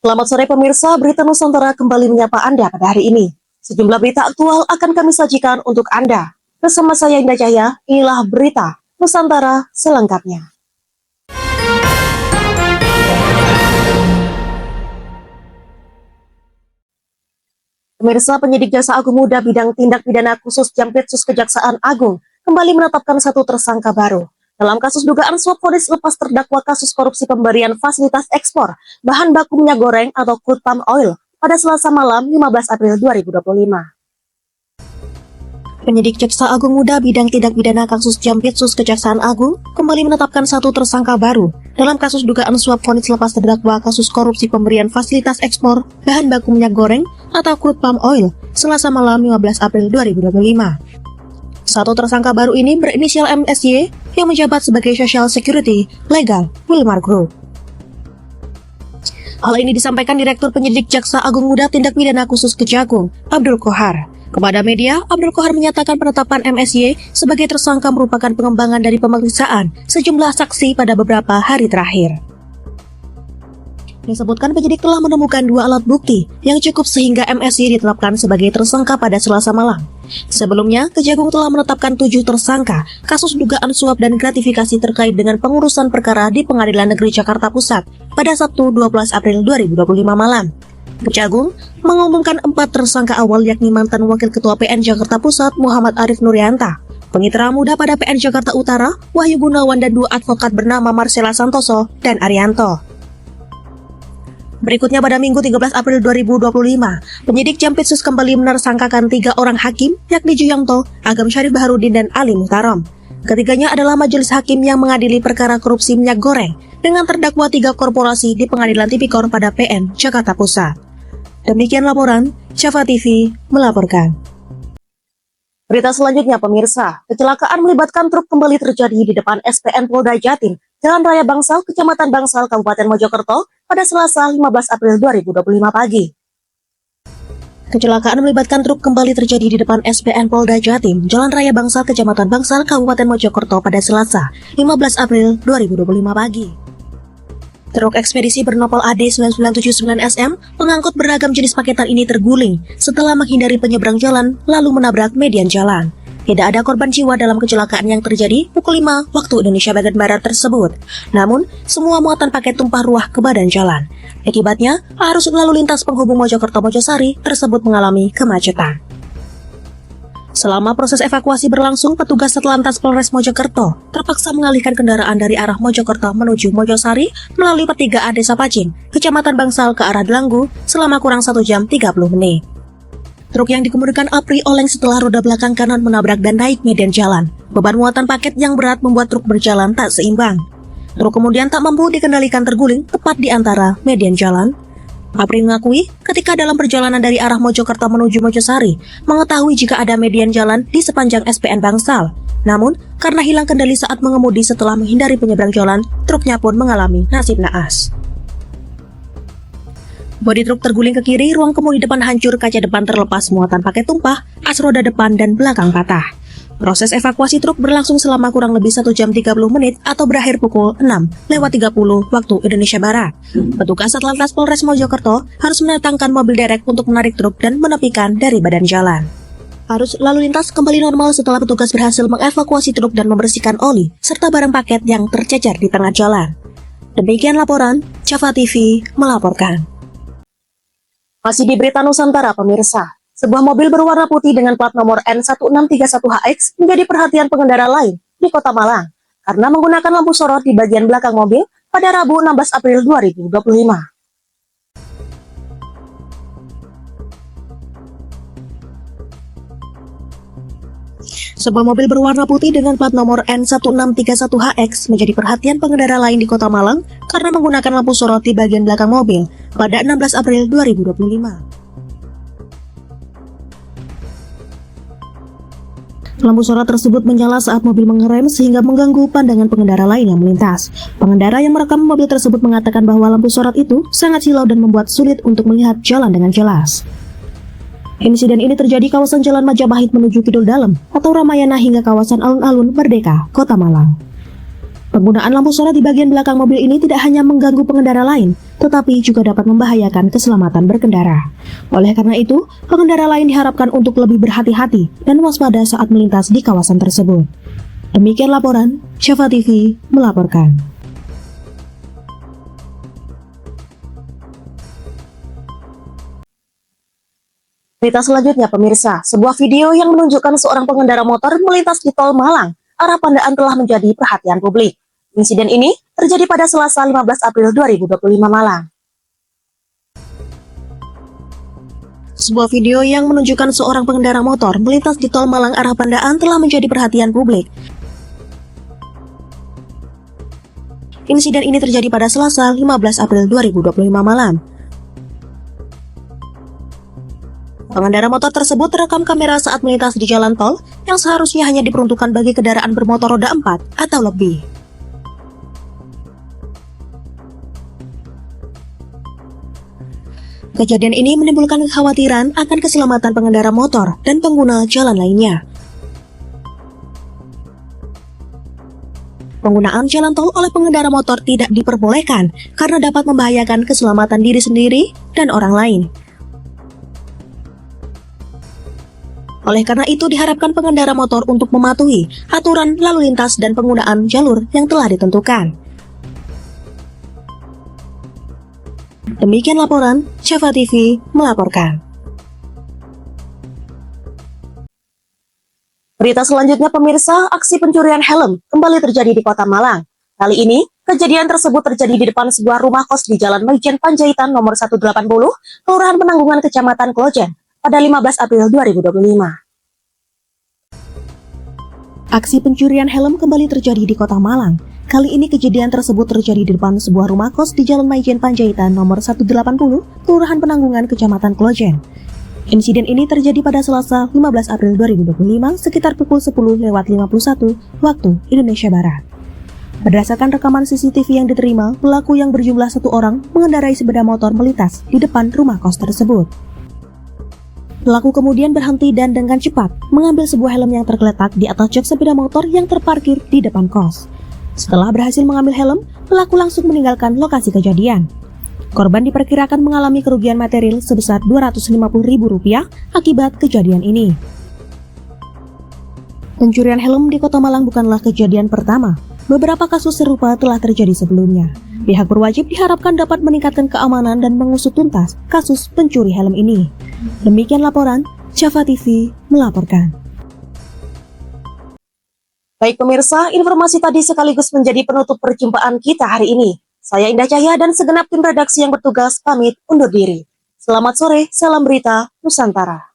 Selamat sore pemirsa, Berita Nusantara kembali menyapa Anda pada hari ini. Sejumlah berita aktual akan kami sajikan untuk Anda. Bersama saya Indah Jaya, inilah Berita Nusantara selengkapnya. Pemirsa, penyidik Jaksa Agung Muda bidang tindak pidana khusus Jampitsus Kejaksaan Agung kembali menetapkan satu tersangka baru dalam kasus dugaan suap vonis lepas terdakwa kasus korupsi pemberian fasilitas ekspor bahan baku minyak goreng atau crude palm oil pada Selasa malam 15 April 2025. Penyidik Jaksa Agung Muda bidang tindak pidana kasus Jampitsus Kejaksaan Agung kembali menetapkan satu tersangka baru dalam kasus dugaan suap vonis lepas terdakwa kasus korupsi pemberian fasilitas ekspor bahan baku minyak goreng atau crude palm oil Selasa malam 15 April 2025. Satu tersangka baru ini berinisial MSY yang menjabat sebagai Social Security Legal Wilmar Group. Hal ini disampaikan Direktur Penyidik Jaksa Agung Muda Tindak Pidana Khusus Kejagung, Abdul Kohar. Kepada media, Abdul Kohar menyatakan penetapan MSY sebagai tersangka merupakan pengembangan dari pemeriksaan sejumlah saksi pada beberapa hari terakhir. Disebutkan penyidik telah menemukan dua alat bukti yang cukup sehingga MSY ditetapkan sebagai tersangka pada Selasa malam. Sebelumnya, Kejagung telah menetapkan 7 tersangka kasus dugaan suap dan gratifikasi terkait dengan pengurusan perkara di Pengadilan Negeri Jakarta Pusat pada Sabtu 12 April 2025 malam. Kejagung mengumumkan 4 tersangka awal yakni mantan Wakil Ketua PN Jakarta Pusat Muhammad Arif Nurianta, Penginteran Muda pada PN Jakarta Utara Wahyu Gunawan dan 2 advokat bernama Marcella Santoso dan Arianto. Berikutnya pada Minggu 13 April 2025, penyidik Jampitsus kembali menersangkakan 3 orang hakim yakni Juyanto, Agam Syarif Baharudin dan Ali Muhtarom. Ketiganya adalah majelis hakim yang mengadili perkara korupsi minyak goreng dengan terdakwa 3 korporasi di Pengadilan Tipikor pada PN Jakarta Pusat. Demikian laporan, Java TV melaporkan. Berita selanjutnya pemirsa, kecelakaan melibatkan truk kembali terjadi di depan SPN Polda Jatim, Jalan Raya Bangsal, Kecamatan Bangsal, Kabupaten Mojokerto pada Selasa 15 April 2025 pagi. Kecelakaan melibatkan truk kembali terjadi di depan SPN Polda Jatim, Jalan Raya Bangsal, Kecamatan Bangsal, Kabupaten Mojokerto pada Selasa 15 April 2025 pagi. Truk ekspedisi bernopol AD 9979SM pengangkut beragam jenis paketan ini terguling setelah menghindari penyeberang jalan lalu menabrak median jalan. Tidak ada korban jiwa dalam kecelakaan yang terjadi pukul 5 waktu Indonesia bagian Barat tersebut. Namun, semua muatan paket tumpah ruah ke badan jalan. Akibatnya, arus lalu lintas penghubung Mojokerto-Mojosari tersebut mengalami kemacetan. Selama proses evakuasi berlangsung, petugas Satlantas Polres Mojokerto terpaksa mengalihkan kendaraan dari arah Mojokerto menuju Mojosari melalui pertigaan Desa Pacing, Kecamatan Bangsal ke arah Delanggu selama kurang 1 jam 30 menit. Truk yang dikemudikan Apri oleng setelah roda belakang kanan menabrak dan naik median jalan. Beban muatan paket yang berat membuat truk berjalan tak seimbang. Truk kemudian tak mampu dikendalikan terguling tepat di antara median jalan. Apri mengakui ketika dalam perjalanan dari arah Mojokerto menuju Mojosari mengetahui jika ada median jalan di sepanjang SPN Bangsal. Namun, karena hilang kendali saat mengemudi setelah menghindari penyeberang jalan, truknya pun mengalami nasib naas. Bodi truk terguling ke kiri, ruang kemudi depan hancur, kaca depan terlepas, muatan paket tumpah, as roda depan dan belakang patah. Proses evakuasi truk berlangsung selama kurang lebih 1 jam 30 menit atau berakhir pukul 6:30 waktu Indonesia Barat. Petugas Satlantas Polres Mojokerto harus mendatangkan mobil derek untuk menarik truk dan menepikan dari badan jalan. Arus lalu lintas kembali normal setelah petugas berhasil mengevakuasi truk dan membersihkan oli serta barang paket yang tercecer di tengah jalan. Demikian laporan, Java TV melaporkan. Masih di Berita Nusantara pemirsa, sebuah mobil berwarna putih dengan plat nomor N1631HX menjadi perhatian pengendara lain di Kota Malang karena menggunakan lampu sorot di bagian belakang mobil pada Rabu 16 April 2025. Sebuah mobil berwarna putih dengan plat nomor N1631HX menjadi perhatian pengendara lain di Kota Malang karena menggunakan lampu sorot di bagian belakang mobil pada 16 April 2025. Lampu sorot tersebut menyala saat mobil mengerem sehingga mengganggu pandangan pengendara lain yang melintas. Pengendara yang merekam mobil tersebut mengatakan bahwa lampu sorot itu sangat silau dan membuat sulit untuk melihat jalan dengan jelas. Insiden ini terjadi kawasan Jalan Majapahit menuju Kidul Dalam atau Ramayana hingga kawasan Alun-Alun Merdeka, Kota Malang. Penggunaan lampu sorot di bagian belakang mobil ini tidak hanya mengganggu pengendara lain, tetapi juga dapat membahayakan keselamatan berkendara. Oleh karena itu, pengendara lain diharapkan untuk lebih berhati-hati dan waspada saat melintas di kawasan tersebut. Demikian laporan, Syafa TV melaporkan. Berita selanjutnya pemirsa, sebuah video yang menunjukkan seorang pengendara motor melintas di tol Malang, arah Pandaan telah menjadi perhatian publik. Insiden ini terjadi pada Selasa 15 April 2025 malam. Sebuah video yang menunjukkan seorang pengendara motor melintas di tol Malang arah Pandaan telah menjadi perhatian publik. Insiden ini terjadi pada Selasa 15 April 2025 malam. Pengendara motor tersebut terekam kamera saat melintas di jalan tol yang seharusnya hanya diperuntukkan bagi kendaraan bermotor roda 4 atau lebih. Kejadian ini menimbulkan kekhawatiran akan keselamatan pengendara motor dan pengguna jalan lainnya. Penggunaan jalan tol oleh pengendara motor tidak diperbolehkan karena dapat membahayakan keselamatan diri sendiri dan orang lain. Oleh karena itu diharapkan pengendara motor untuk mematuhi aturan lalu lintas dan penggunaan jalur yang telah ditentukan. Demikian laporan, Syafa TV melaporkan. Berita selanjutnya pemirsa, aksi pencurian helm kembali terjadi di Kota Malang. Kali ini, kejadian tersebut terjadi di depan sebuah rumah kos di Jalan Maijen Panjaitan nomor 180, Kelurahan Penanggungan, Kecamatan Klojen, pada 15 April 2025. Aksi pencurian helm kembali terjadi di Kota Malang. Kali ini kejadian tersebut terjadi di depan sebuah rumah kos di Jalan Maijen Panjaitan nomor 180, Kelurahan Penanggungan, Kecamatan Klojen. Insiden ini terjadi pada Selasa 15 April 2025 sekitar pukul 10:51 waktu Indonesia Barat. Berdasarkan rekaman CCTV yang diterima, pelaku yang berjumlah 1 orang mengendarai sepeda motor melintas di depan rumah kos tersebut. Pelaku kemudian berhenti dan dengan cepat mengambil sebuah helm yang tergeletak di atas jok sepeda motor yang terparkir di depan kos. Setelah berhasil mengambil helm, pelaku langsung meninggalkan lokasi kejadian. Korban diperkirakan mengalami kerugian material sebesar Rp250.000 akibat kejadian ini. Pencurian helm di Kota Malang bukanlah kejadian pertama. Beberapa kasus serupa telah terjadi sebelumnya. Pihak berwajib diharapkan dapat meningkatkan keamanan dan mengusut tuntas kasus pencuri helm ini. Demikian laporan, Syafa TV melaporkan. Baik pemirsa, informasi tadi sekaligus menjadi penutup perjumpaan kita hari ini. Saya Indah Cahya dan segenap tim redaksi yang bertugas pamit undur diri. Selamat sore, salam berita Nusantara.